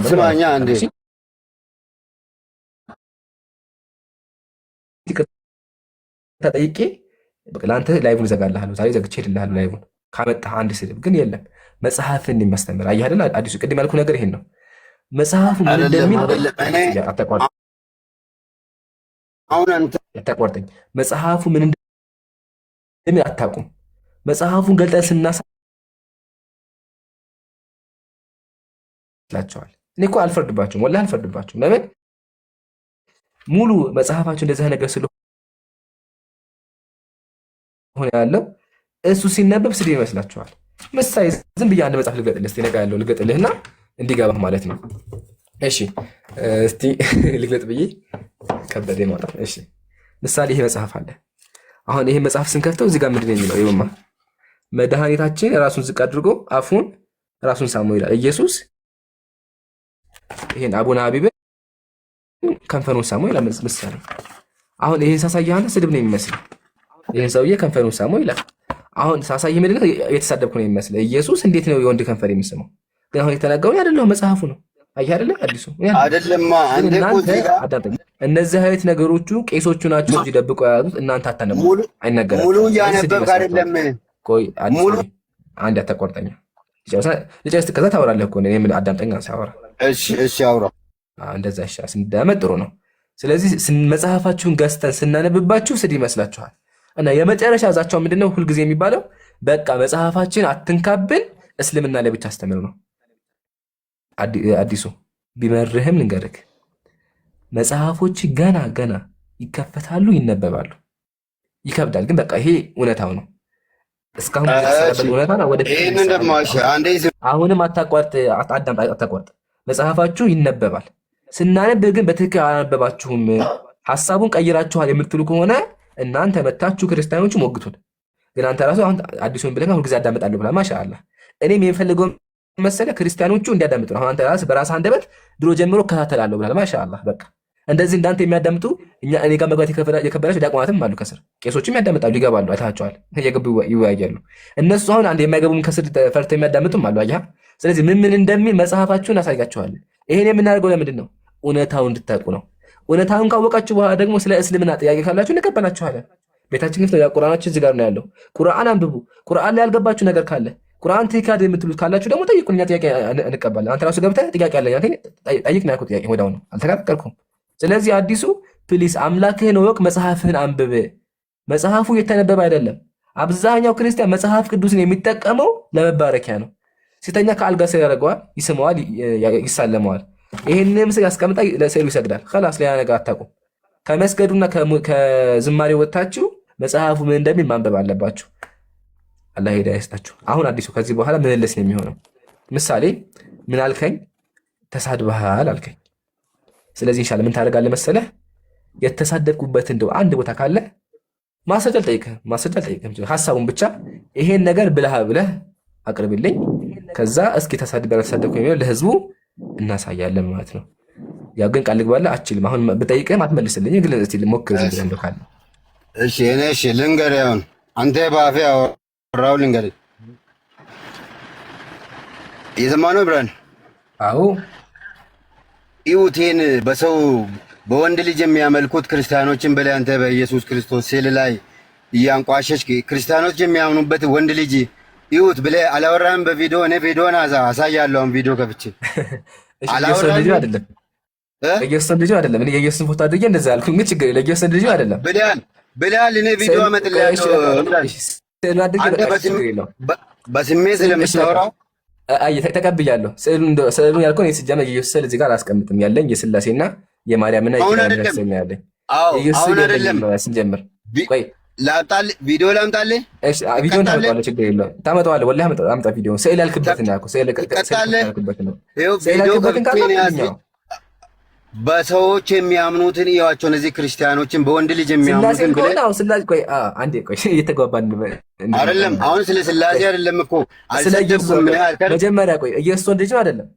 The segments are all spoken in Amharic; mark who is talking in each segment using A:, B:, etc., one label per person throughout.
A: ስማኛ አንዴ
B: ተጠይቄ ለአንተ ላይቡን እዘጋልሃለሁ። ዛሬ ዘግቼ እልልሃለሁ ላይቡን ካመጣህ አንድ ስድብ ግን የለም። መጽሐፍን የሚያስተምር አየህ አይደል? አዲሱ ቅድም ያልኩህ ነገር ይሄን ነው። መጽሐፉ ምን እንደሚል አታቋርጠኝ። መጽሐፉ ምን እንደሚል አታውቁም። መጽሐፉን ገልጠን ስናሳላቸዋል። እኔ እኮ አልፈርድባቸውም፣ ወላሂ አልፈርድባቸውም። ለምን ሙሉ መጽሐፋቸው እንደዚህ ነገር ስለሆነ ያለው እሱ ሲነበብ ስድብ ይመስላችኋል። ምሳሌ ዝም ብዬ አንድ መጽሐፍ ልገጥልህ እስኪ፣ ነቃ ያለው ልገጥልህና እንዲገባህ ማለት ነው። እሺ እስቲ ልግለጥ ብዬ ከበደ ማውጣት። እሺ ምሳሌ ይሄ መጽሐፍ አለ። አሁን ይሄ መጽሐፍ ስንከፍተው እዚህ ጋር ምንድን ነው የሚለው? ይኸውማ መድኃኒታችን ራሱን ዝቅ አድርጎ አፉን ራሱን ሳሞ ይላል ኢየሱስ። ይሄን አቡነ ሀቢብን ከንፈሩን ሳሞ ይላል ምሳሌ። አሁን ይሄን ሳሳይህ አንተ ስድብ ነው የሚመስለው። ይሄን ሰውዬ ከንፈሩን ሳሞ ይላል። አሁን ሳሳይህ ምንድን ነው የተሳደብኩ ነው የሚመስለው። ኢየሱስ እንዴት ነው የወንድ ከንፈር የሚስመው? ግን አሁን የተናገረው አይደለም መጽሐፉ ነው። አየህ አይደለ? አዲሱ
A: አይደለማ አንዴ
B: እነዚህ አይነት ነገሮቹ ቄሶቹ ናቸው እንጂ ደብቀው የያዙት። እናንተ አታነቡ፣ አይነገርም።
A: ሙሉ እያነበብክ አይደለም።
B: ቆይ አንድ አታቋርጠኛ ልጨርስ፣ ከዛ ታወራለህ እኮ እኔ አዳምጠኛ ሳወራ።
A: እሺ አውራ።
B: እንደዛ ይሻላል፣ ስንዳመጥ ጥሩ ነው። ስለዚህ መጽሐፋችሁን ገዝተን ስናነብባችሁ ስድብ ይመስላችኋል። እና የመጨረሻ ዛቻው ምንድነው? ሁልጊዜ የሚባለው በቃ መጽሐፋችን አትንካብን፣ እስልምና ላይ ብቻ አስተምር ነው። አዲሱ ቢመርህም ልንገርህ፣ መጽሐፎች ገና ይከፈታሉ፣ ይነበባሉ። ይከብዳል፣ ግን በቃ ይሄ እውነታው ነው። እስካሁን እውነታ ነው። አሁንም አታቋርጥ፣ አታቋርጥ። መጽሐፋችሁ ይነበባል። ስናነብ ግን በትክክል አላነበባችሁም፣ ሀሳቡን ቀይራችኋል የምትሉ ከሆነ እናንተ መታችሁ ክርስቲያኖቹ ሞግቱን። ግን አንተ ራሱ አሁን አዲሱን ብለህ ሁልጊዜ አዳመጣለሁ ብለህ ማሻአላህ። እኔም የምፈልገው መሰለ ክርስቲያኖቹ እንዲያዳምጡ ነው። አሁን አንተ ራስህ በራስህ አንደበት ድሮ ጀምሮ እከታተላለሁ ብለህ ማሻአላህ። በቃ እንደዚህ እንዳንተ የሚያዳምጡ እኔ ጋር መግባት የከበዳቸው ዲያቆናትም አሉ ከስር፣ ቄሶችም ያዳምጣሉ፣ ይገባሉ፣ አይታቸዋል፣ እየገቡ ይወያያሉ። እነሱ አሁን አንድ የማይገቡም ከስር ፈርተው የሚያዳምጡም አሉ። አየህ። ስለዚህ ምን እንደሚል መጽሐፋችሁን አሳይጋችኋለን። ይሄን የምናደርገው ለምንድን ነው? እውነታውን እንድታውቁ ነው። እውነታውን ካወቃችሁ በኋላ ደግሞ ስለ እስልምና ጥያቄ ካላችሁ እንቀበላችኋለን። ቤታችን ክፍት ነው። ቁርአናችን እዚህ ጋር ነው ያለው። ቁርአን አንብቡ። ቁርአን ላይ ያልገባችሁ ነገር ካለ ቁርአን ትክክል የምትሉት ካላችሁ ደግሞ ጠይቁን፣ እኛ ጥያቄ እንቀበላለን። አንተ ራሱ ገብተህ ጥያቄ አለኝ አንተ ጠይቅ ነው ያልኩት። ጥያቄ ወዲያው ነው፣ አልተከራከርኩም። ስለዚህ አዲሱ ፕሊስ አምላክህን ወቅ፣ መጽሐፍህን አንብብ። መጽሐፉ የተነበበ አይደለም። አብዛኛው ክርስቲያን መጽሐፍ ቅዱስን የሚጠቀመው ለመባረኪያ ነው። ሲተኛ ከአልጋ ስር ያደርገዋል፣ ይስመዋል፣ ይሳለመዋል። ይሄንን ምስል ያስቀምጣ፣ ለስዕሉ ይሰግዳል። خلاص ሌላ ነገር አታውቁም። ከመስገዱና ከዝማሬው ወጥታችሁ መጽሐፉ ምን እንደሚል ማንበብ አለባችሁ። አላህ ሂዳያ ይስጣችሁ። አሁን አዲሱ ከዚህ በኋላ ምልልስ ነው የሚሆነው። ምሳሌ ምን አልከኝ? ተሳድበሃል አልከኝ። ስለዚህ ኢንሻአላህ ምን ታደርጋለህ መሰለህ? የተሳደብኩበት እንደው አንድ ቦታ ካለ ማስረጃ አልጠይቅህም። ሐሳቡን ብቻ ይሄን ነገር ብለህ አቅርብልኝ። ከዛ እስኪ ተሳደብኩ የሚለው ለህዝቡ እናሳያለን ማለት ነው። ያው ግን ቃል ልግባለህ አችልም። አሁን ብጠይቅህም አትመልስልኝ፣ ግን እስቲ ሞክር ዝም ብለህ እንደው ካለ።
A: እሺ ልንገርህ። አሁን አንተ በአፌ አወራው ልንገርህ። እየሰማህ ነው ብራን?
B: አዎ።
A: ኢዩቴን በሰው በወንድ ልጅ የሚያመልኩት ክርስቲያኖችን በላይ አንተ በኢየሱስ ክርስቶስ ስዕል ላይ እያንቋሸሽክ ክርስቲያኖች የሚያምኑበት ወንድ ልጅ ይሁት ብለህ አላወራህም በቪዲዮ? እኔ ቪዲዮን አሳያለሁ። አሁን ቪዲዮ ከፍቼ
B: አላወራህም አይደለም? የኢየሱስን ልጅ አይደለም። እኔ የኢየሱስን ፎቶ አድርጌ እንደዛ ያልኩ ምን ችግር የለ። የኢየሱስን ልጅ አይደለም ብለሃል። እኔ ቪዲዮ አመጥልሃለሁ። በስሜት ስለምታወራው ተቀብያለሁ። ስዕሉን ያልከው እኔ ሲጀመር የኢየሱስ ስዕል እዚህ ጋር አላስቀምጥም። ያለኝ የስላሴና የማርያምና የኢየሱስ ነው ያለኝ።
A: አሁን አይደለም
B: ስንጀምር ቆይ
A: ቪዲዮ ላምጣልህ።
B: እሺ ቪዲዮን ታመጣዋለህ፣ ችግር የለውም ታመጣዋለህ። ወላሂ አምጣ ቪዲዮን። ስዕል ያልክበትን ያልኩህ ስዕል ያልክበትን ነው።
A: በሰዎች የሚያምኑትን እያዋቸው እነዚህ ክርስቲያኖችን በወንድ ልጅ የሚያምኑትን
B: ስላሴ ቆይ አንዴ ቆይ እየተግባባን
A: አይደለም። አሁን ስለ ስላሴ አይደለም እኮ
B: መጀመሪያ ቆይ ኢየሱስ ወንድ ልጅ ነው አይደለም?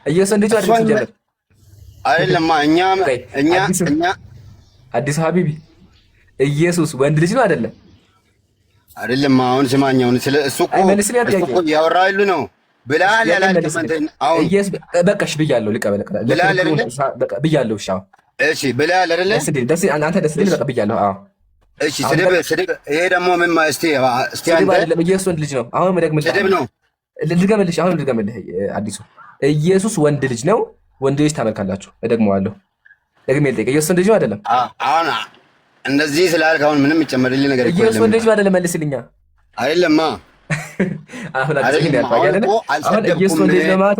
B: ኢየሱስ ወንድ ልጅ አይደለም። እኛ አዲሱ ሀቢቢ ኢየሱስ ወንድ ልጅ ነው አይደለም?
A: አይደለም። አሁን ስማኝ፣ አሁን ስለ እሱ እኮ ያወራሉ ነው ብለሃል ያላልክም አንተ አሁን
B: በቃሽ ብያለሁ። ልቀበል
A: ብለሃል አይደለ?
B: ብያለሁ። እሺ አዎ
A: እሺ ብለሃል አይደለ?
B: አንተ ደስ ይል በቃ ብያለሁ። አዎ
A: እሺ ስድብ ይሄ ደግሞ ምን እስቲ አንተ
B: አይደለም ኢየሱስ ወንድ ልጅ ነው። አሁን መደግምልህ
A: ስድብ ነው።
B: ልድገምልሽ አሁን ልድገምልህ አዲሱ ኢየሱስ ወንድ ልጅ ነው። ወንድ ልጅ ታመልካላችሁ። እደግመዋለሁ። ደግሜ ልጠይቅ ኢየሱስ ወንድ ልጅ ነው አይደለም?
A: አሁን እንደዚህ ስላልክ አሁን ምንም ይጨመርልኝ ነገር የለም።
B: ኢየሱስ ወንድ ልጅ ነው አይደለም? መልስልኛ።
A: አይደለማ
B: አሁን አዲስ ነው ያልኩህ አይደል? አሁን ኢየሱስ ወንድ ልጅ ነው ማለት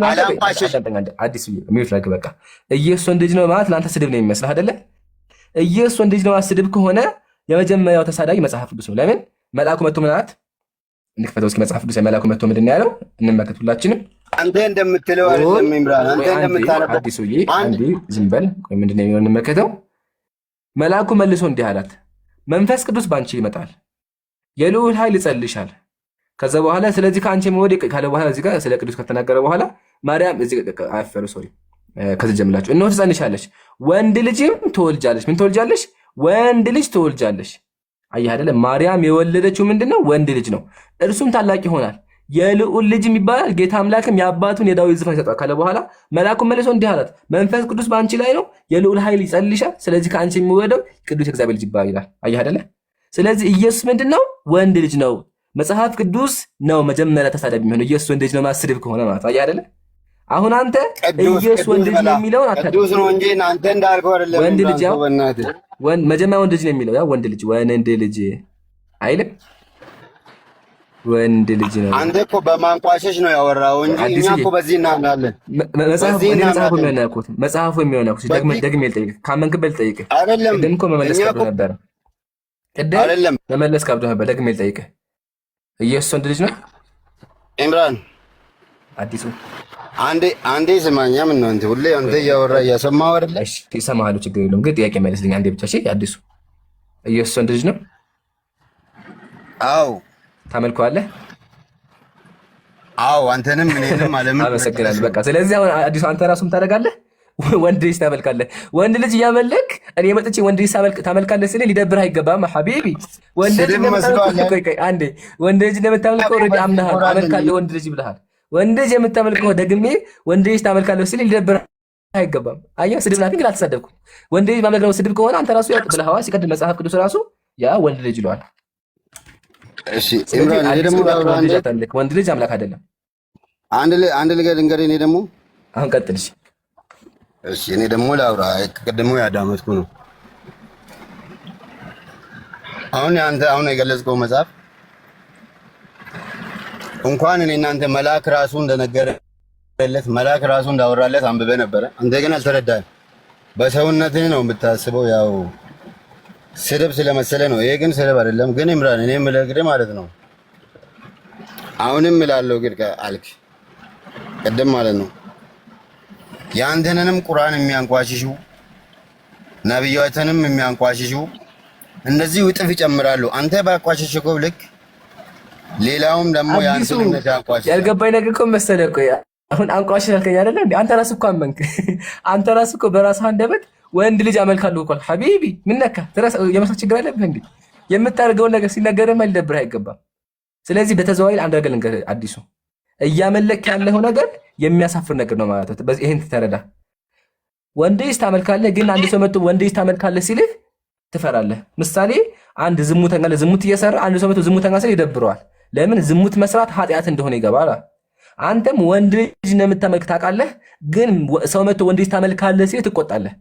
B: አዲስ ሚውት ላይ በቃ ኢየሱስ ወንድ ልጅ ነው ማለት ለአንተ ስድብ ነው የሚመስልህ አይደለ? ኢየሱስ ወንድ ልጅ ነው ማለት ስድብ ከሆነ የመጀመሪያው ተሳዳቢ መጽሐፍ ቅዱስ ነው። ለምን መልአኩ መጥቶ ምን አላት? እንክፈተው እስኪ መጽሐፍ ቅዱስ መልአኩ መጥቶ ምንድን ነው ያለው? እንመልከት ሁላችንም።
A: አንተ እንደምትለው አይደለም ኢምራን፣ አንተ እንደምታነበው
B: አዲሱዬ አንዴ ዝም በል። ምንድን ነው የሚሆነው? እንመልከተው። መልአኩ መልሶ እንዲህ አላት፣ መንፈስ ቅዱስ ባንቺ ይመጣል፣ የልዑል ኃይል ይጸልልሻል። ከዛ በኋላ ስለዚህ ከአንቺ መወደቅ ካለ በኋላ እዚህ ጋር ስለ ቅዱስ ከተናገረ በኋላ ማርያም እዚህ አፈሩ ሶሪ ከዚህ ጀምላችሁ እነሆ ትጸንሻለሽ፣ ወንድ ልጅም ትወልጃለሽ። ምን ትወልጃለሽ? ወንድ ልጅ ትወልጃለሽ። አየህ አይደለ? ማርያም የወለደችው ምንድነው? ወንድ ልጅ ነው። እርሱም ታላቅ ይሆናል፣ የልዑል ልጅም ይባላል። ጌታ አምላክም የአባቱን የዳዊት ዙፋን ይሰጠዋል ካለ በኋላ መልአኩ መልሶ እንዲህ አላት፣ መንፈስ ቅዱስ በአንቺ ላይ ነው፣ የልዑል ኃይል ይጸልልሻል። ስለዚህ ከአንቺ የሚወለደው ቅዱስ የእግዚአብሔር ልጅ ይባላል ይላል። አየህ አይደለ? ስለዚህ ኢየሱስ ምንድነው? ወንድ ልጅ ነው። መጽሐፍ ቅዱስ ነው መጀመሪያ ተሳዳቢ የሚሆነው ኢየሱስ ወንድ ልጅ ነው ማለት ስድብ ከሆነ ማለት አየህ አይደለ? አሁን አንተ ኢየሱስ ወንድ ልጅ ነው የሚለውን
A: ቅዱስ ነው እንጂ አንተ እንዳልከው አይደለም።
B: ወንድ ልጅ ያው መጀመሪያ ወንድ ልጅ ነው የሚለው ያው ወንድ ልጅ አይልም። ወንድ ልጅ ነው።
A: አንተ እኮ በማንቋሸሽ ነው ያወራው እንጂ እኛ እኮ በዚህ እናምናለን።
B: መጽሐፉ የሚሆነው ደግሜ ልጠይቅህ፣ ካመንክበት ልጠይቅህ
A: አይደለም።
B: ቅድም እኮ መመለስ ከብዶ ነበር።
A: አይደለም
B: መመለስ ከብዶ ነበር። ደግሜ ልጠይቅህ፣ ኢየሱስ ወንድ ልጅ ነው?
A: ኢምራን
B: አዲሱ
A: አንዴ ስማኛ። ምን ነው አንተ ሁሌ አንተ እያወራ እያሰማው አይደለ?
B: እሺ ይሰማሃሉ፣ ችግር የለውም። ግን ጥያቄ መልስልኝ አንዴ ብቻ። እሺ አዲሱ ኢየሱስ ወንድ ልጅ ነው?
A: አዎ።
B: ታመልከዋለህ?
A: አዎ። አንተንም እኔንም ዓለምን
B: አመሰግናለሁ። በቃ ስለዚህ አሁን አዲሱ አንተ ራሱም ታደርጋለህ፣ ወንድ ልጅ ታመልካለህ። ወንድ ልጅ እያመለክ እኔ መጥቼ ወንድ ልጅ ታመልካለህ ስለ ሊደብርህ አይገባም ሐቢቢ። ወንድ ልጅ አንዴ ወንድ ልጅ እንደምታመልከው ኦልሬዲ አምነሃል። አመልካለሁ ወንድ ልጅ ብለሃል። ወንድ ልጅ የምታመልከው ደግሜ ወንድ ልጅ ታመልካለህ ስለ ሊደብርህ አይገባም። አየህ ስድብ ናት፣ ግን አልተሳደብኩም። ወንድ ልጅ ማምለክ ነው ስድብ ከሆነ አንተ ራሱ ያው ብለኸዋል። ሲቀድም መጽሐፍ ቅዱስ ራሱ ያ ወንድ ልጅ ይለዋል።
A: እሺ ኢምራን እኔ ደግሞ
B: ወንድ ልጅ አምላክ አይደለም።
A: አንድ ልገድ እንግዲህ እኔ ደግሞ
B: አሁን ቀጥልሽ።
A: እሺ እኔ ደግሞ ላውራ። ቅድሞ ያዳመጥኩ ነው። አሁን የገለጽከው መጽሐፍ እንኳን እኔ እናንተ መልአክ ራሱ እንደነገረለት መልአክ ራሱ እንዳወራለት አንብበ ነበረ። አንተ ግን አልተረዳህም። በሰውነትህ ነው የምታስበው። ያው ስድብ ስለመሰለ ነው። ይሄ ግን ስድብ አይደለም። ግን ኢምራን እኔ የምልህ ማለት ነው አሁንም እላለሁ ግን አልክ ቅድም ማለት ነው የአንተንም ቁርአን የሚያንቋሽሹ ነብያትንም የሚያንቋሽሹ እነዚህ እጥፍ ይጨምራሉ። አንተ ባቋሽሽከው ልክ ሌላውም ደግሞ ያንተን ያንቋሽሽ።
B: ያልገባኝ ነገር እኮ መሰለህ እኮ አሁን አንቋሽሽ አልከኝ አይደለ እንዴ? አንተ ራስህ እኮ አመንክ። አንተ ራስህ እኮ በራስህ አንደበት ወንድ ልጅ አመልካለሁ እኮ ሐቢቢ። ምን ነካ? የመስራት ችግር አለብህ እንዴ? የምታደርገውን ነገር ሲነገርህ ሊደብርህ አይገባም። ስለዚህ በተዘዋዋሪ አንድ ነገር ልንገርህ አዲሱ፣ እያመለክ ያለው ነገር የሚያሳፍር ነገር ነው ማለት ነው። በዚህ ይሄን ተረዳ። ወንድ ልጅ ታመልካለህ፣ ግን አንድ ሰው መጥቶ ወንድ ልጅ ታመልካለህ ሲልህ ትፈራለህ። ምሳሌ አንድ ዝሙተኛ ለዝሙት እየሰራ አንድ ሰው መጥቶ ዝሙተኛ ሲል ይደብረዋል። ለምን? ዝሙት መስራት ኃጢአት እንደሆነ ይገባል። አንተም ወንድ ልጅ እንደምታመልክ ታውቃለህ፣ ግን ሰው መጥቶ ወንድ ልጅ ታመልካለህ ሲል ትቆጣለህ።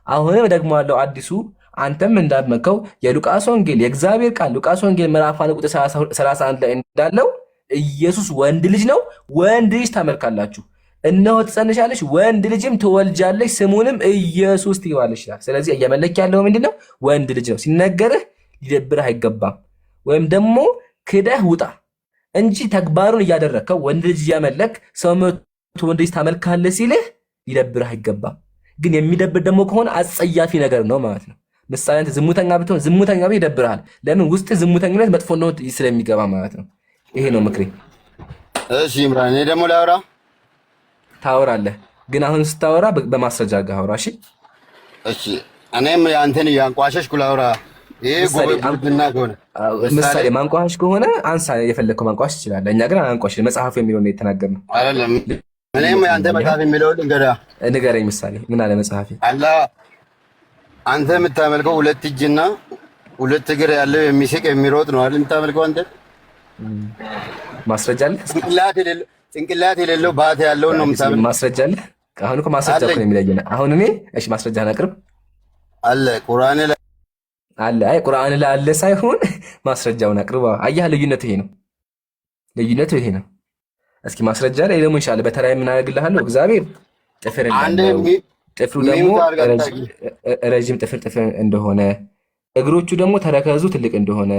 B: አሁንም ደግሞ አለው አዲሱ አንተም እንዳመከው የሉቃስ ወንጌል የእግዚአብሔር ቃል ሉቃስ ወንጌል ምዕራፍ 1 ቁጥር 31 ላይ እንዳለው ኢየሱስ ወንድ ልጅ ነው። ወንድ ልጅ ታመልካላችሁ፣ እነሆ ትጸንሻለሽ፣ ወንድ ልጅም ትወልጃለሽ፣ ስሙንም ኢየሱስ ትይዋለሽ ይላል። ስለዚህ እየመለክ ያለው ምንድነው? ወንድ ልጅ ነው። ሲነገርህ ሊደብርህ አይገባም። ወይም ደግሞ ክደህ ውጣ እንጂ ተግባሩን እያደረግከው ወንድ ልጅ እያመለክ ሰው መቶ ወንድ ልጅ ታመልካለህ ሲልህ ሊደብርህ አይገባም። ግን የሚደብር ደግሞ ከሆነ አጸያፊ ነገር ነው ማለት ነው። ምሳሌ አንተ ዝሙተኛ ብትሆን ዝሙተኛ ብለህ ይደብርሃል። ለምን? ውስጥ ዝሙተኝነት መጥፎ ነው ስለሚገባ ማለት ነው። ይሄ ነው ምክሬ።
A: እሺ ኢምራን እኔ ደግሞ ላውራ።
B: ታወራለህ፣ ግን አሁን ስታወራ በማስረጃ ጋር አውራ። እሺ
A: እሺ እኔም አንተን ያንቋሸሽኩ ላውራ። ይሄ ጎበዝና ከሆነ
B: ምሳሌ ማንቋሽ ከሆነ አንሳ፣ የፈለግከው ማንቋሽ ትችላለህ። እኛ ግን አንቋሽ መጽሐፉ የሚለውን የተናገርነው
A: አይደለም። እኔም አንተ መጽሐፍ የሚለውን
B: ንገረኝ። ምሳሌ ምን አለ መጽሐፊ?
A: አላህ አንተ የምታመልከው ሁለት እጅና ሁለት እግር ያለው የሚስቅ የሚሮጥ ነው አይደል የምታመልከው አንተ?
B: ማስረጃ አለ?
A: ጭንቅላት የሌለው ባት ያለው ነው የምታመልከው።
B: ማስረጃ አለ? አሁን እኮ ማስረጃ እኮ ነው የሚለየን። አሁን እኔ እሺ ማስረጃህን አቅርብ።
A: አለ ቁርአን ላይ
B: አለ። አይ ቁርአን ላይ አለ ሳይሆን ማስረጃውን አቅርባ። አያህ ልዩነቱ ይሄ ነው። ልዩነቱ ይሄ ነው። እስኪ ማስረጃ ላይ ደግሞ ኢንሻአላህ በተራይ ምን አደርግልሃለሁ። እግዚአብሔር ጥፍር እንዳለው ጥፍሩ ደግሞ ረጅም ጥፍር እንደሆነ እግሮቹ ደግሞ ተረከዙ ትልቅ እንደሆነ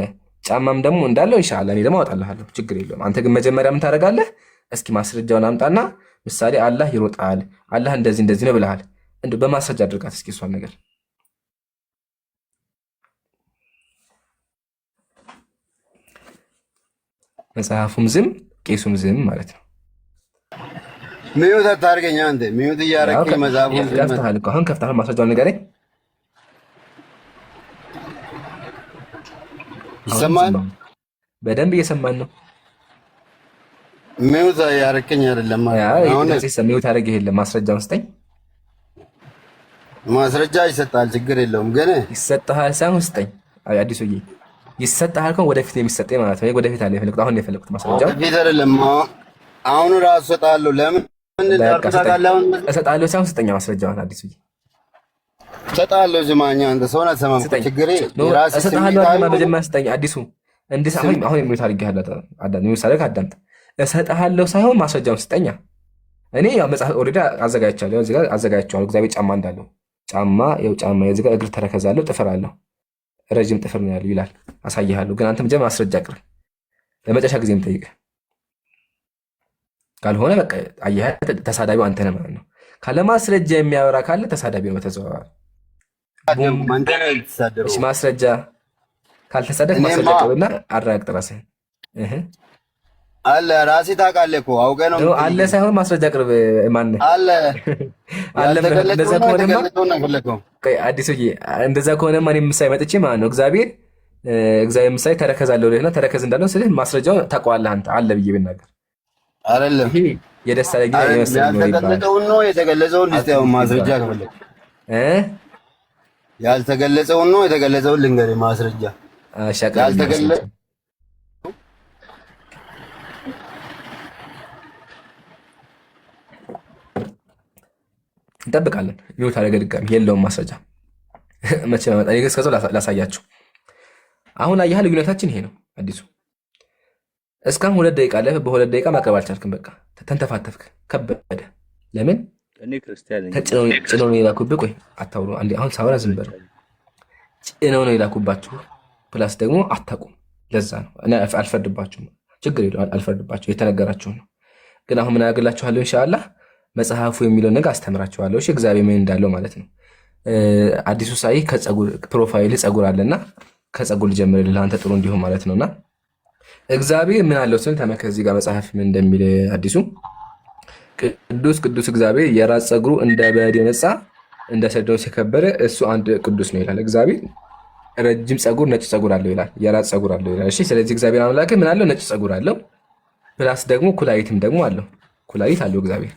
B: ጫማም ደግሞ እንዳለው ኢንሻአላህ እኔ ደግሞ አወጣልሃለሁ። ችግር የለውም። አንተ ግን መጀመሪያ ምን ታደርጋለህ? እስኪ ማስረጃውን አምጣና ምሳሌ አላህ ይሮጣል፣ አላህ እንደዚህ እንደዚህ ነው ብለሃል። እንደው በማስረጃ አድርጋት እስኪ እሷን ነገር መጽሐፉም ዝም ቄሱም ዝም ማለት ነው።
A: ሚዩት አታርገኝ አንተ ሚዩት እያረከኝ መጽሐፉን
B: ከፍተሃል እኮ አሁን ከፍተሃል። ማስረጃውን ንገረኝ።
A: ይሰማል?
B: በደንብ እየሰማን ነው።
A: ሚዩት እያረከኝ አይደለም
B: አሁን ሚዩት አደረገ የለም። ማስረጃውን ስጠኝ።
A: ማስረጃ ይሰጣል፣ ችግር የለውም። ግን
B: ይሰጣል ሳይሆን ስጠኝ። አዲሱዬ ይሰጣል ከሆነ ወደፊት የሚሰጠኝ ማለት ነው። ወደፊት አለ የፈለኩት አሁን የፈለኩት ማስረጃው
A: ወደፊት አይደለም። አሁን ራሱ እሰጣለሁ። ለምን
B: እሰጣለሁ ሳይሆን ስጠኝ ማስረጃውን። አዲሱዬ
A: እሰጣለሁ። ዝማኛ አንተ ሰውን አትሰማም። ችግሬ ራስህ
B: እሰጣለሁ። መጀመሪያ ስጠኝ አዲሱ። እንዴ አሁን የሚሉት አድርጌሃለሁ። አዳም የሚሉት አድርግ አዳምጥ። እሰጣለሁ ሳይሆን ማስረጃውን ስጠኛ። እኔ ያው መጽሐፍ ኦልሬዲ አዘጋጅቻለሁ። እዚህ ጋር አዘጋጅቻለሁ። እግዚአብሔር ጫማ እንዳለው ጫማ ጫማ እዚህ ጋር እግር ተረከዛለሁ፣ ጥፍር አለው፣ ረጅም ጥፍር ነው ያለው ይላል። አሳይሃለሁ። ግን አንተ መጀመሪያ ማስረጃ አቅርብ። ለመጨረሻ ጊዜ የምጠይቅህ ካልሆነ በቃ አየህ፣ ተሳዳቢው አንተ ነህ ማለት ነው። ካለ ማስረጃ የሚያወራ ካለ ተሳዳቢ ነው በተዘዋዋሪ። እሺ ማስረጃ ካልተሳደብ ማስረጃ አቅርብና አረጋግጥ ራስህን።
A: አለ ራስህ ታውቃለህ እኮ አውቀህ ነው
B: አለ ሳይሆን ማስረጃ አቅርብ። ማን
A: አለ
B: አለ? እንደዛ ከሆነማ አዲሱዬ እንደዛ ከሆነማ እኔ ምሳሌ መጥቼ ማለት ነው እግዚአብሔር ምሳሌ ተረከዛለሁ እና ተረከዝ እንዳለው ስልህ ማስረጃውን ታውቀዋለህ አንተ አለ ብዬ ብናገር
A: አይደለም።
B: ይሄ የደስታ ላይ ግን
A: ያልተገለጸውን ነው የተገለጸውን ልስጤው ማስረጃ ከፈለክ ያልተገለጸውን ነው የተገለጸውን ልንገርህ ማስረጃ ያልተገለጸ
B: እንጠብቃለን። ሚውት አደረገ ድጋሚ የለውም ማስረጃ መቼ መጣ? እኔ እስከዛው ላሳያችሁ። አሁን አየህ ልዩነታችን ይሄ ነው። አዲሱ እስካሁን 2 ደቂቃ አለፈ። በ2 ደቂቃ ማቅረብ አልቻልክም። በቃ ተንተፋተፍክ፣ ከበደ። ለምን ጭነው ነው የላኩብህ? ቆይ አታውሩ። አሁን ሳወራ ዝም በለው። ጭነው ነው የላኩባችሁ። ፕላስ ደግሞ አታውቁም። ለዛ ነው እኔ አልፈርድባችሁም። ችግር የለውም አልፈርድባችሁ። የተነገራችሁ ነው። ግን አሁን ምን አደርግላችኋለሁ? ኢንሻአላህ መጽሐፉ የሚለውን ነገር አስተምራችኋለሁ። እሺ እግዚአብሔር ምን እንዳለው ማለት ነው። አዲሱ ሳይ ከጸጉር ፕሮፋይል ጸጉር አለና ከጸጉር ልጀምርልህ አንተ ጥሩ እንዲሆን ማለት ነውና እግዚአብሔር ምን አለው ስል ተመከዚ ጋር መጽሐፍ ምን እንደሚል አዲሱ ቅዱስ ቅዱስ እግዚአብሔር የራስ ጸጉሩ እንደ በሬ ነጻ እንደ ሰዶም የከበረ እሱ አንድ ቅዱስ ነው ይላል። እግዚአብሔር ረጅም ጸጉር ነጭ ጸጉር አለው ይላል። የራስ ጸጉር አለው ይላል። እሺ ስለዚህ እግዚአብሔር አምላክ ምን አለው? ነጭ ጸጉር አለው። ፕላስ ደግሞ ኩላሊትም ደግሞ አለው። ኩላሊት አለው እግዚአብሔር።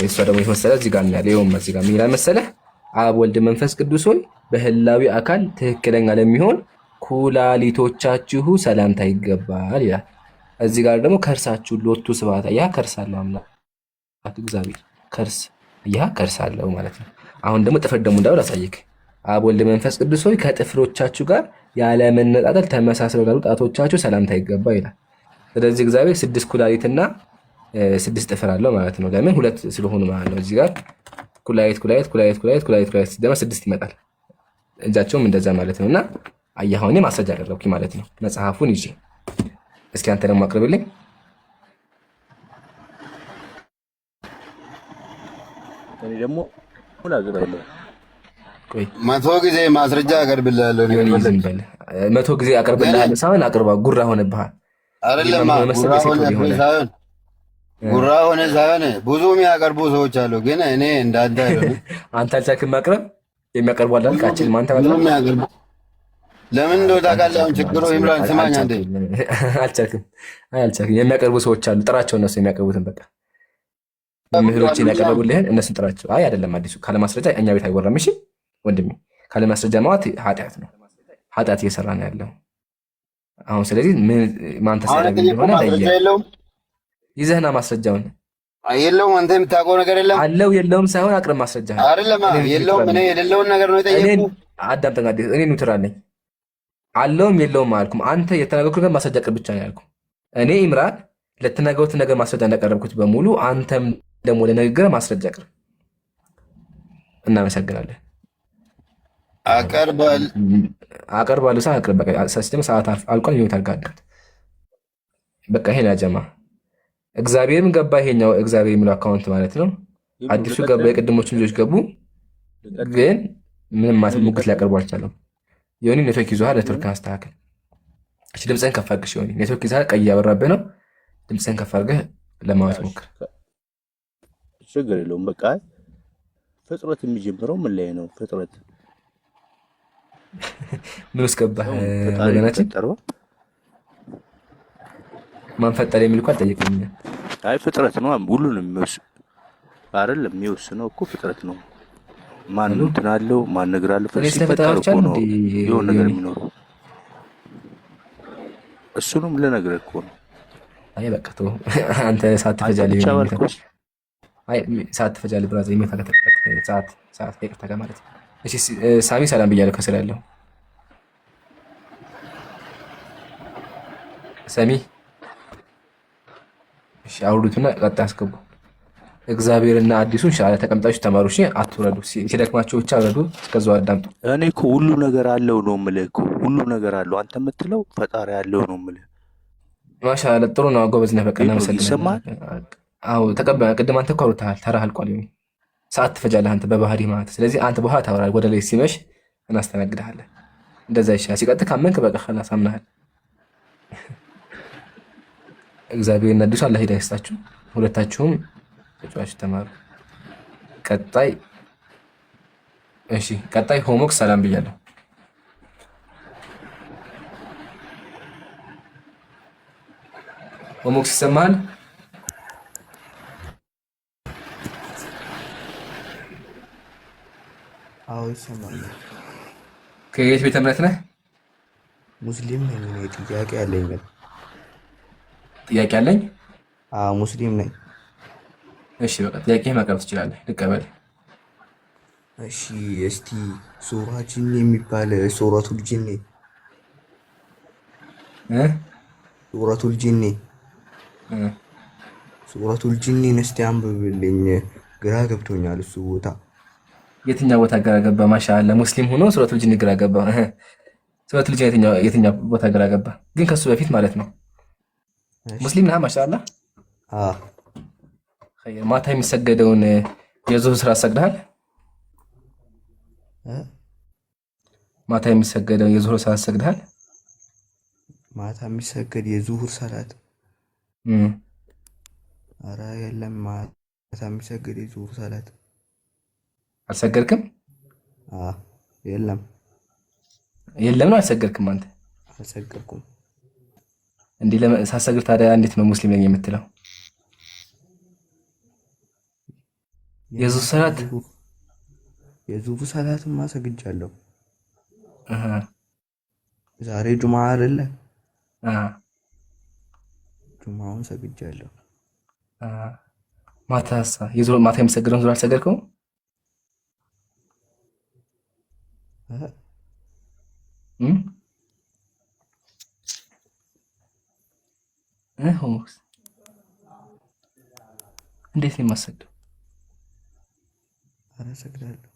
B: እሷ ደግሞ የተመሰለ እዚህ ጋር ያለ ይሁን እዚህ ጋር ምን ይላል መሰለህ? አብ ወልድ መንፈስ ቅዱስ ሆይ በህላዊ አካል ትክክለኛ ለሚሆን ኩላሊቶቻችሁ ሰላምታ ይገባል ይላል። እዚህ ጋር ደግሞ ከርሳችሁ ሎቱ ስብሐት ያ ከርስ አለው አምላክ እግዚአብሔር ከርስ ያ ከርስ አለው ማለት ነው። አሁን ደግሞ ጥፍር ደግሞ እንዳው ላሳይክ። አብ ወልድ መንፈስ ቅዱስ ሆይ ከጥፍሮቻችሁ ጋር ያለ መነጣጠል ተመሳስለው ላሉ ጣቶቻችሁ ሰላምታ ይገባ ይላል። ስለዚህ እግዚአብሔር 6 ኩላሊትና 6 ጥፍር አለው ማለት ነው። ለምን 2 ስለሆኑ ማለት ነው። እዚህ ጋር ኩላሊት ደግሞ 6 ይመጣል። እጃቸውም እንደዛ ማለት ነውና አያሁን ማስረጃ አደረኩኝ ማለት ነው። መጽሐፉን ይዤ እስኪ አንተ ደግሞ አቅርብልኝ።
C: እኔ ደግሞ ሁላ አቀርባለሁ።
B: ቆይ
A: 100 ጊዜ ማስረጃ አቀርብልሃለሁ።
B: ዝም በል 100 ጊዜ አቀርብልሃለሁ ሳይሆን አቅርባ ጉራ ሆነብሃል።
A: አይደለም ጉራ ሆነ ሳይሆን ብዙ የሚያቀርቡ ሰዎች አሉ። ግን እኔ እንዳንተ አይደለም።
B: አንተ አልቻልክም ማቅረብ። የሚያቀርቡ አላልካችን ማንተ ማለት ነው።
A: ለምን እንደው ታውቃለህ? አሁን ችግሩ ይምራን ስማኝ አንዴ።
B: አልቻልክም። የሚያቀርቡ ሰዎች አሉ፣ ጥራቸው። እነሱ የሚያቀርቡትን በቃ መምህሮችን ያቀረቡልህን እነሱን ጥራቸው። አይ አይደለም አዲሱ ካለማስረጃ እኛ ቤት አይወራም። እሺ ወንድሜ፣ ካለማስረጃ ማለት ኃጢአት ነው። ኃጢአት እየሰራ ነው ያለው አሁን። ስለዚህ ማን ተሰራቢ እንደሆነ ይዘህና ማስረጃውን
A: የለውም። አንተ የምታውቀው ነገር የለም።
B: አለው የለውም ሳይሆን አቅርብ ማስረጃ
A: አይደለም። የለውም። እኔ የሌለውን ነገር ነው የጠየቁ።
B: አዳምጠኝ። እኔ ኒውትራል ነኝ። አለውም የለውም አልኩም። አንተ የተናገርኩት ነገር ማስረጃ ቅርብ ብቻ ነው ያልኩ። እኔ ኢምራን ለተናገሩት ነገር ማስረጃ እንዳቀረብኩት በሙሉ አንተም ደግሞ ለንግግር ማስረጃ ቅርብ። እናመሰግናለን። አቀርባለሁ። አቅርብ። በቃ ሲስተም ሰዓት አልቋል። ይወታል ጋር በቃ ይሄን ያጀማ እግዚአብሔርም ገባ። ይሄኛው እግዚአብሔር የሚለው አካውንት ማለት ነው። አዲሱ ገባ። የቅድሞቹ ልጆች ገቡ። ግን ምንም ማለት ሙግት ሊያቀርቡ አልቻለም። የሆነ ኔትወርክ ይዞሃል። ኔትወርክ አስተካክል። እሺ ድምፅህን ከፍ አድርገሽ። የሆነ ኔትወርክ ይዞሃል። ቀይ ያበራብህ ነው። ድምፅህን ከፍ አድርገህ ለማለት ሞክር።
C: ችግር የለውም። በቃ ፍጥረት የሚጀምረው ምን ላይ ነው? ፍጥረት
B: ምን ውስጥ ገባህ ወገናችን? ማን ፈጠረ የሚል እኮ አልጠየቀኝም።
C: አይ ፍጥረት ነው ሁሉንም የሚወስድ አይደለም። የሚወስነው እኮ ፍጥረት ነው። ማን እንትን አለው ማን ነገር አለው? ሲፈጠር እኮ ነው የሆነ ነገር የሚኖረው። እሱንም ለነገር እኮ ነው።
B: አይ በቃ ተው አንተ ሰዓት ትፈጃለህ። አይ ሰዓት ትፈጃለህ ብራዘር። የሚፈከተበት ሰዓት ይቅርታ ጋር ማለት ነው። እሺ ሳሚ ሰላም ብያለሁ። ከስር ያለው ሳሚ እሺ አውሩትና ቀጣይ አስገቡ። እግዚአብሔርና አዲሱን ሻለ ተቀምጣችሁ ተማሩ። እሺ አትወረዱ። ሲደክማችሁ ብቻ ወረዱ። እስከዛው አዳምጡ።
C: እኔ እኮ ሁሉ ነገር አለው ነው የምልህ እኮ ሁሉ ነገር አለው። አንተ የምትለው ፈጣሪ ያለው ነው የምልህ።
B: ማሻአላ ጥሩ ነው። ጎበዝ ነህ። በቃ እናመሰግናለን።
C: ይሰማል።
B: አዎ ተቀበል። ቅድም አንተ እኮ አውርተሃል። ተራህ አልቋል። ሰዓት ትፈጃለህ አንተ በባህሪ ማለት። ስለዚህ አንተ በኋላ ታወራለህ። ወደ ላይ ሲመሽ እናስተናግድሃለን። እንደዛ ይሻላል። ሲቀጥል ካመንክ በቃ خلاص አምናሃል። እግዚአብሔርና አዲሱ አላህ ሂዳያ ይስጣችሁ። ሁለታችሁም ተጫዋች ተማሩ። ቀጣይ ሆሞክስ ሰላም ብያለሁ። ሆሞክስ ይሰማሃል?
D: አዎ ይሰማል።
B: ከየት ቤተ እምነት ነህ?
D: ሙስሊም ነኝ። ጥያቄ አለኝ።
B: ጥያቄ አለኝ?
D: አዎ ሙስሊም ነኝ።
B: እሺ በቃ ጥያቄ ማቅረብ ትችላለህ። ልቀበል።
D: እሺ እስቲ ሱራ ጂን የሚባል ሱረቱል ጂን ሱረቱል ጂን እስቲ አንብብልኝ። ግራ ገብቶኛል እሱ ቦታ።
B: የትኛው ቦታ ግራ ገባ? ማሻአላ ሙስሊም ሆኖ ሱረቱል ጂን ግራ ገባ። ሱረቱል ጂን የትኛው ቦታ ግራ ገባ? ግን ከሱ በፊት ማለት ነው። ሙስሊም ነህ? ማሻአላ። ማታ የሚሰገደውን የዙህር ሰላት ሰግደሃል? ማታ የሚሰገደው የዙህር ሰላት ሰግደሃል?
D: ማታ የሚሰገድ የዙህር ሰላት ኧረ የለም። ማታ የሚሰገድ የዙህር ሰላት
B: አልሰገድክም?
D: የለም
B: ነው። አልሰገድክም? አንተ
D: አልሰገድኩም።
B: እንዲህ ሳሰግድ ታዲያ እንዴት ነው ሙስሊም ነኝ የምትለው?
D: የዙህር ሰላትማ ሰግጃለሁ። ዛሬ ጁማ አይደለ? ጁማውን ሰግጃለሁ።
B: ማታ የሚሰገደውን ዙህር አልሰገድከውም? ሆሞክስ እንዴት ነው የማሰግደው?
D: ኧረ እሰግዳለሁ።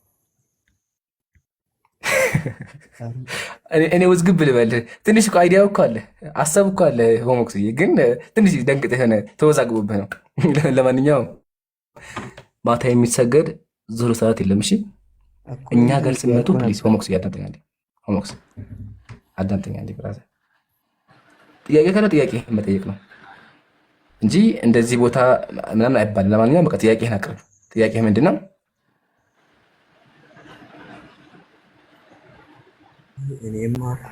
B: እኔ ውዝግብ ልበልህ። ትንሽ እኮ አይዲያው እኮ አለ፣ ሀሳብ እኮ አለ ሆሞክስ፣ ግን ትንሽ ደንቅጥህ ሆነ ተወዛግቦብህ ነው። ለማንኛውም ማታ የሚሰገድ ዙህር ሰላት የለም። እሺ እኛ ጋር ስመጡ ፕሊዝ ሆሞክስ እያዳምጠኛለህ። ሆሞክስ አዳምጠኛለህ ብራዘር። ጥያቄ ካለ ጥያቄ መጠየቅ ነው እንጂ እንደዚህ ቦታ ምናምን አይባልም። ለማንኛውም በቃ ጥያቄህን አቅርብ። ጥያቄህ ምንድን ነው?
D: እኔማ እኮ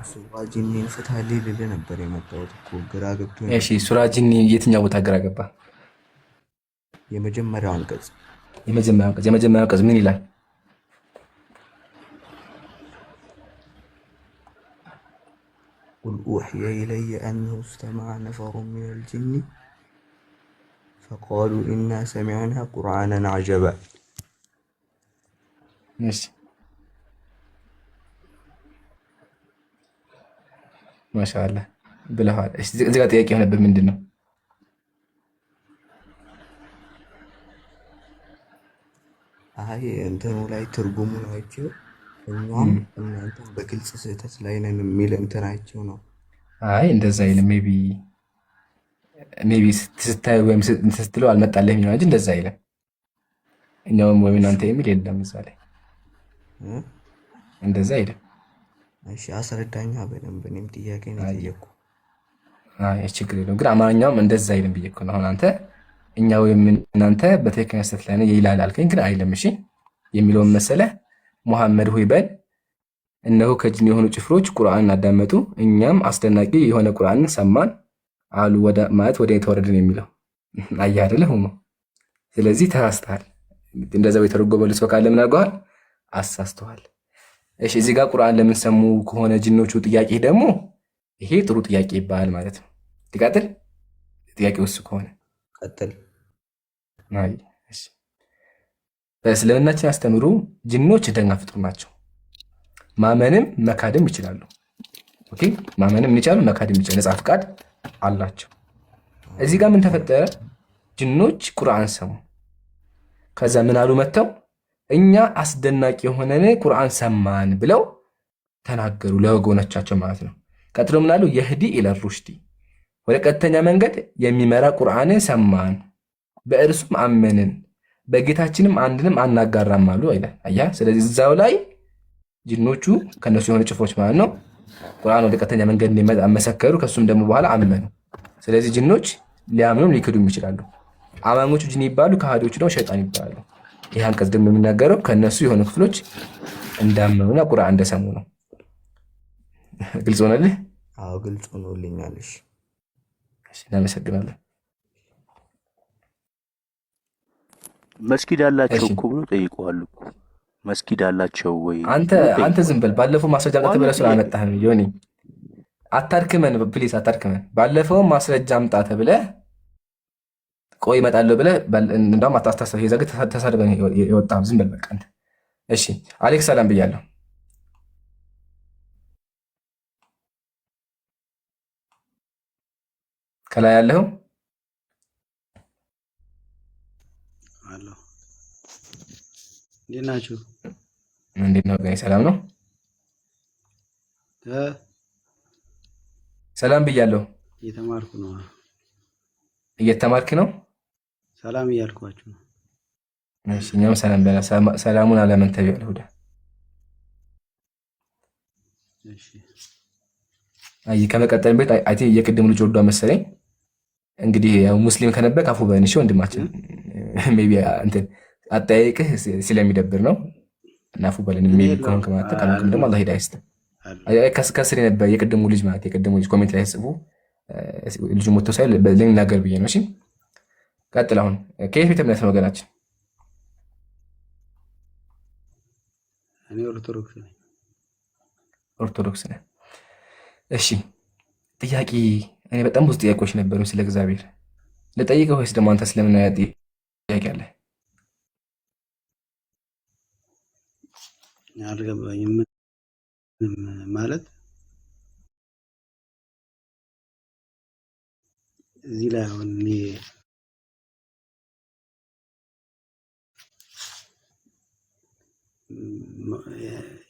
D: ሱራ ጂኒን ፍታልኝ ልልህ ነበር የመጣሁት እኮ ግራ ገብቶኝ
B: እሺ
D: ነበር።
B: ሱራ ጂኒ የትኛው ቦታ ግራ ገባ?
D: የመጀመሪያው አንቀጽ
B: የመጀመሪያው አንቀጽ ምን ይላል?
D: ቁል ኡሕየ ኢለየ አነሁ እስተመዐ ነፈሩን ሚነል ጂኒ ፈቃሉ ኢና ሰሚዕና ቁርአነን ዐጀባ።
B: እሺ ማሻአላህ ብለዋል። እሺ እዚህ ጋር ጥያቄ የሆነብህ ምንድን ነው?
D: አይ እንትኑ ላይ ትርጉሙን አይቼው እኛም እናንተም በግልጽ ስህተት ላይ ነን የሚል እንትን አይቼው ነው።
B: አይ እንደዛ አይልም። ሜቢ ስታይ ወይም ስትለው አልመጣልህም ይሆናል እንጂ እንደዛ አይልም። እኛውም ወይም እናንተ የሚል የለም እዛ ላይ እንደዛ አይልም።
D: እሺ አስረዳኛ በደንብ። እኔም ጥያቄ ነው የጠየኩህ።
B: አይ ችግር የለውም ግን አማርኛውም እንደዛ አይልም ብዬሽ እኮ ነው። አሁን አንተ እኛ ወይም እናንተ በትክክለኛ ስህተት ላይ ነን ይላል አልከኝ፣ ግን አይልም። እሺ የሚለውን መሰለህ ሙሐመድ ሆይ በል እነሆ ከጅን የሆኑ ጭፍሮች ቁርአንን አዳመጡ፣ እኛም አስደናቂ የሆነ ቁርአንን ሰማን አሉ ማለት ወደ የተወረድን የሚለው አየህ አይደለ ሆኖ። ስለዚህ ተሳስተሃል። እንደዛው የተረጎመልህ ሰው ካለ ምን አድርገዋል? አሳስተዋል። እሺ እዚህ ጋር ቁርአን ለምን ሰሙ ከሆነ ጅኖቹ ጥያቄ ደግሞ ይሄ ጥሩ ጥያቄ ይባላል ማለት ነው። ትቀጥል ጥያቄ ውስጥ ከሆነ
D: ቀጥል።
B: አይ እሺ በእስልምናችን ያስተምሩ ጅኖች ደጋ ፍጡር ናቸው። ማመንም መካድም ይችላሉ። ኦኬ ማመንም ይችላሉ፣ መካድም ይችላሉ። ነፃ ፍቃድ አላቸው። እዚህ ጋር ምን ተፈጠረ? ጅኖች ቁርአን ሰሙ። ከዛ ምን አሉ መተው እኛ አስደናቂ የሆነን ቁርአን ሰማን ብለው ተናገሩ ለወገኖቻቸው ማለት ነው። ቀጥሎ ምን አሉ? የህዲ ኢለር ሩሽዲ ወደ ቀጥተኛ መንገድ የሚመራ ቁርአንን ሰማን፣ በእርሱም አመንን፣ በጌታችንም አንድንም አናጋራም አሉ ይላል። አያ ስለዚህ እዛው ላይ ጅኖቹ ከነሱ የሆኑ ጭፍሮች ማለት ነው ቁርአን ወደ ቀጥተኛ መንገድ እንዲመጣ መሰከሩ። ከሱም ደግሞ በኋላ አመኑ። ስለዚህ ጅኖች ሊያምኑም ሊክዱም ይችላሉ። አማኞቹ ጅን ይባሉ፣ ከሃዲዎቹ ደግሞ ሸይጣን ይባላሉ። ይህ አንቀጽ ደግሞ የሚናገረው ከነሱ የሆኑ ክፍሎች እንዳመኑና ቁርአን እንደሰሙ ነው። ግልጽ ሆነልህ?
D: አዎ ግልጽ ሆኖልኛል። እሺ
B: እናመሰግናለን።
C: መስጊድ አላቸው እኮ ብሎ ጠይቀዋል። መስጊድ አላቸው ወይ?
B: አንተ ዝም በል። ባለፈው ማስረጃ አምጣ ተብለህ ስላልመጣህ ዮኒ አታድክመን፣ ፕሊስ አታድክመን። ባለፈው ማስረጃ አምጣ ተብለህ ቆይ እመጣለሁ ብለህ እንደውም አታስታስብ። የዛ ግን ተሳድበን የወጣህ ዝም በል በቃ አንተ። እሺ አሌክስ ሰላም ብያለሁ። ከላይ ያለው
E: አሎ እንዴት ናችሁ?
B: እንዴት ነው? ሰላም ነው? ሰላም ብያለሁ።
E: እየተማርኩ ነው።
B: እየተማርክ ነው?
E: ሰላም እያልኳችሁ ነው።
B: እሺ እኛም ሰላም በላ። ሰላሙን አለመንተብ ያለሁዳ።
E: እሺ
B: አይ ከመቀጠል ቤት አይ ቲንክ የቅድም ልጅ ወልዷ መሰለኝ። እንግዲህ ያው ሙስሊም ከነበርክ አፉ በእንሽ ወንድማችን ሜቢ እንትን አጠያይቅህ ስለሚደብር ነው እና አፉ በለን ሜቢ ከሆንክ ማለት ካልሆንክም ደግሞ አላህ ሂዳያ ይስጥ። ከስር የነበረ የቅድሙ ልጅ ማለት የቅድሙ ልጅ ኮሜንት ላይ ጽፉ ልጁ ሞቶ ሳይል ልንናገር ብዬ ነው። እሺ ቀጥል። አሁን ከየት ቤተ እምነት ነው ወገናችን?
E: እኔ ኦርቶዶክስ ነኝ።
B: ኦርቶዶክስ ነህ? እሺ ጥያቄ እኔ በጣም ብዙ ጥያቄዎች ነበሩ ስለ እግዚአብሔር ልጠይቅህ ወይስ ደግሞ አንተ ስለምን ጥያቄ አለ?
E: አልገባኝም። ማለት እዚህ ላይ አሁን እኔ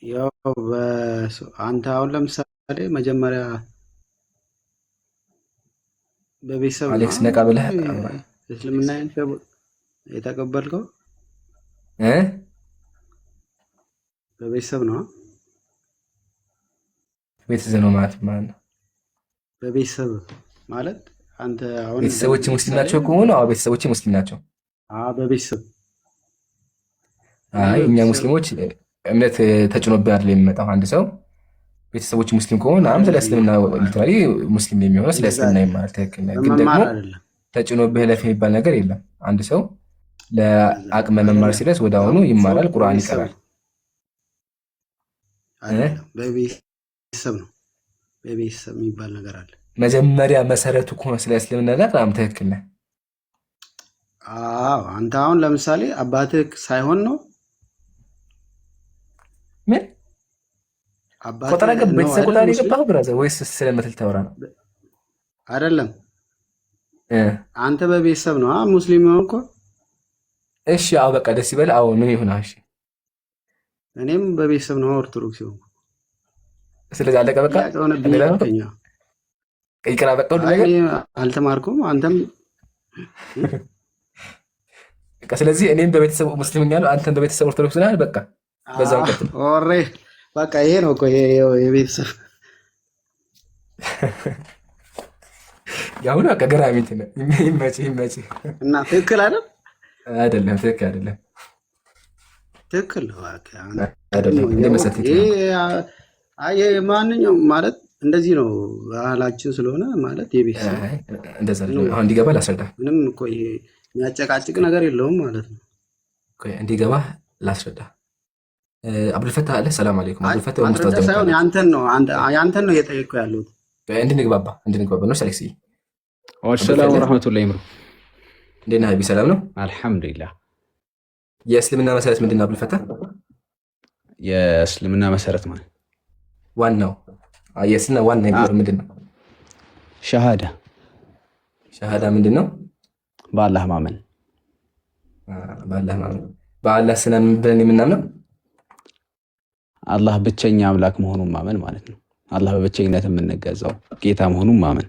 E: ያው አንተ አሁን ለምሳሌ መጀመሪያ በቤተሰብ
B: አሌክስ ነቃ ብለህ
E: እስልምና የተቀበልከው በቤተሰብ ነው?
B: ቤተሰብ ነው ማለት ነው።
E: በቤተሰብ ማለት አንተ አሁን
B: ቤተሰቦች ሙስሊም ናቸው ከሆኑ አዎ ቤተሰቦች ሙስሊም ናቸው።
E: በቤተሰብ
B: አይ እኛ ሙስሊሞች እምነት ተጭኖብህ አይደል የሚመጣው። አንድ ሰው ቤተሰቦች ሙስሊም ከሆነ አሁን ስለ እስልምና ሊትራሊ ሙስሊም የሚሆነው ስለ እስልምና ይማራል። ትክክል ነህ። ግን ደግሞ ተጭኖብህ ለፍ የሚባል ነገር የለም። አንድ ሰው ለአቅመ መማር ሲደርስ ወደ አሁኑ ይማራል፣ ቁርአን ይቀራል።
E: በቤተሰብ ነው፣ በቤተሰብ የሚባል ነገር አለ።
B: መጀመሪያ መሰረቱ ከሆነ ስለ እስልምና ጋር በጣም ትክክል ነህ።
E: አዎ አንተ አሁን ለምሳሌ አባትህ ሳይሆን ነው
B: ምን ቆጠራ ገብ ቤተሰብ ቆጠራ የገባህ ብራዘር ወይስ ስለምትል ተወራ ነው?
E: አይደለም አንተ በቤተሰብ ነው ሙስሊም ሆንኩ።
B: እሺ አዎ በቃ ደስ ይበል። አዎ ምን ይሁን? እሺ
E: እኔም በቤተሰብ ነው ኦርቶዶክስ ሆንኩ።
B: ስለዚህ አለቀ በቃ ይቅራ በቃ ሁሉ ነገር
E: አልተማርኩም አንተም
B: በቃ። ስለዚህ እኔም በቤተሰብ ሙስሊም ነኝ፣ አንተም በቤተሰብ ኦርቶዶክስ ነህ። በቃ በዛው ቀጥል።
E: ኦሬ በቃ ይሄ ነው እኮ የቤተሰብ
B: ያሁን በቃ ገራሚት ነው። ይመችህ
E: እና ትክክል አይደል?
B: አይደለም ትክክል አይደለም።
E: ትክክል ነው
B: አይደለም።
E: ይሄ ማንኛውም ማለት እንደዚህ ነው ባህላችን ስለሆነ ማለት የቤተሰብ
B: እንደዛ ነው። አሁን እንዲገባ ላስረዳ።
E: ምንም እኮ ይሄ የሚያጨቃጭቅ ነገር የለውም ማለት ነው።
B: እንዲገባ ላስረዳ። አብዱልፈታህ አለ። ሰላም አለይኩም አብዱልፈታህ። ሙስታዝ
E: ሳይሆን ያንተን ነው እየጠየቅኩህ ያለሁት
B: እንድንግባባ ነው። ሰለክሲ
F: ወሰላሙ ወራህመቱላሂ ወበረካቱህ።
B: እንዴት ነህ? ሀቢብ ሰላም ነው?
F: አልሐምዱሊላህ።
B: የእስልምና መሰረት ምንድን ነው አብዱልፈታህ?
F: የእስልምና መሰረት ማለት
B: ዋናው የእስልምና ዋና የሚባለው ምንድን ነው?
F: ሸሃዳ።
B: ሸሃዳ ምንድን ነው?
F: በአላህ ማመን።
B: በአላህ ስናምን ብለን የምናምነው
F: አላህ ብቸኛ አምላክ መሆኑን ማመን ማለት ነው። አላህ በብቸኝነት የምንገዛው ጌታ መሆኑን ማመን።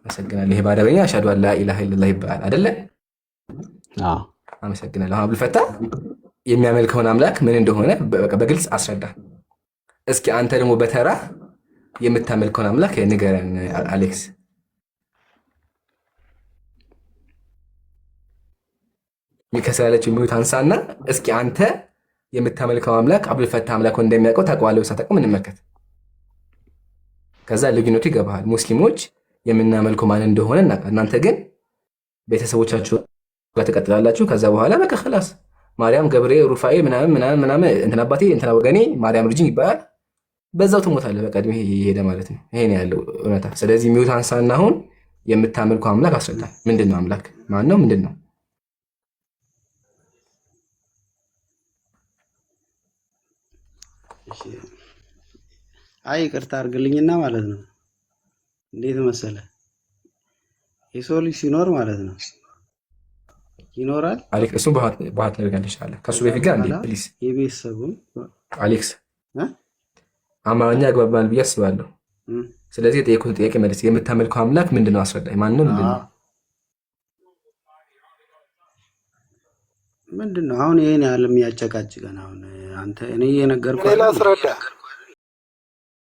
B: አመሰግናለሁ። ይሄ በአረበኛ አሽሀዱ አን ላ ኢላሀ ኢለላህ ይባላል አይደለ?
F: አዎ
B: አመሰግናለሁ። አብዱልፈታህ የሚያመልከውን አምላክ ምን እንደሆነ በግልጽ አስረዳ። እስኪ አንተ ደግሞ በተራ የምታመልከውን አምላክ ንገረን አሌክስ። ሚከሰላለች የሚሉት አንሳና እስኪ አንተ የምታመልከው አምላክ አብዱልፈታህ አምላክ እንደሚያውቀው ታውቀዋለህ። ሳታውቀው እንመልከት። ከዛ ልዩነቱ ይገባሃል። ሙስሊሞች የምናመልከው ማን እንደሆነ እናውቃለን። እናንተ ግን ቤተሰቦቻችሁ ጋር ትቀጥላላችሁ። ከዛ በኋላ በቃ خلاص ማርያም፣ ገብርኤል፣ ሩፋኤል ምናምን እንትና አባቴ እንትና ወገኔ ማርያም ልጅ ይባላል። በዛው ትሞታለህ። በቃ እድሜ ይሄደ ማለት ነው። ይሄ ነው ያለው እውነታ። ስለዚህ የሚውት አንሳና አሁን የምታመልከው አምላክ አስረዳ። ምንድን ነው አምላክ? ማን ነው? ምንድን ነው?
E: አይ ይቅርታ አድርግልኝና ማለት ነው። እንዴት መሰለ የሰው ልጅ ሲኖር ማለት ነው ይኖራል።
B: አሌክስ እሱም በኋት ነገር ይሻላል። ከሱ በፊት ጋር እንዴ ፕሊዝ
E: የቤተሰቡን
B: አሌክስ አማርኛ ያግባባል ብዬ አስባለሁ። ስለዚህ የጠየኩት ጥያቄ መልስ። የምታመልከው አምላክ ምንድን ነው? አስረዳኝ። ማን ነው?
E: ምንድን ነው? አሁን ይሄን ያህል የሚያጨቃጭቀን አሁን አንተ እኔ እየነገርኩህ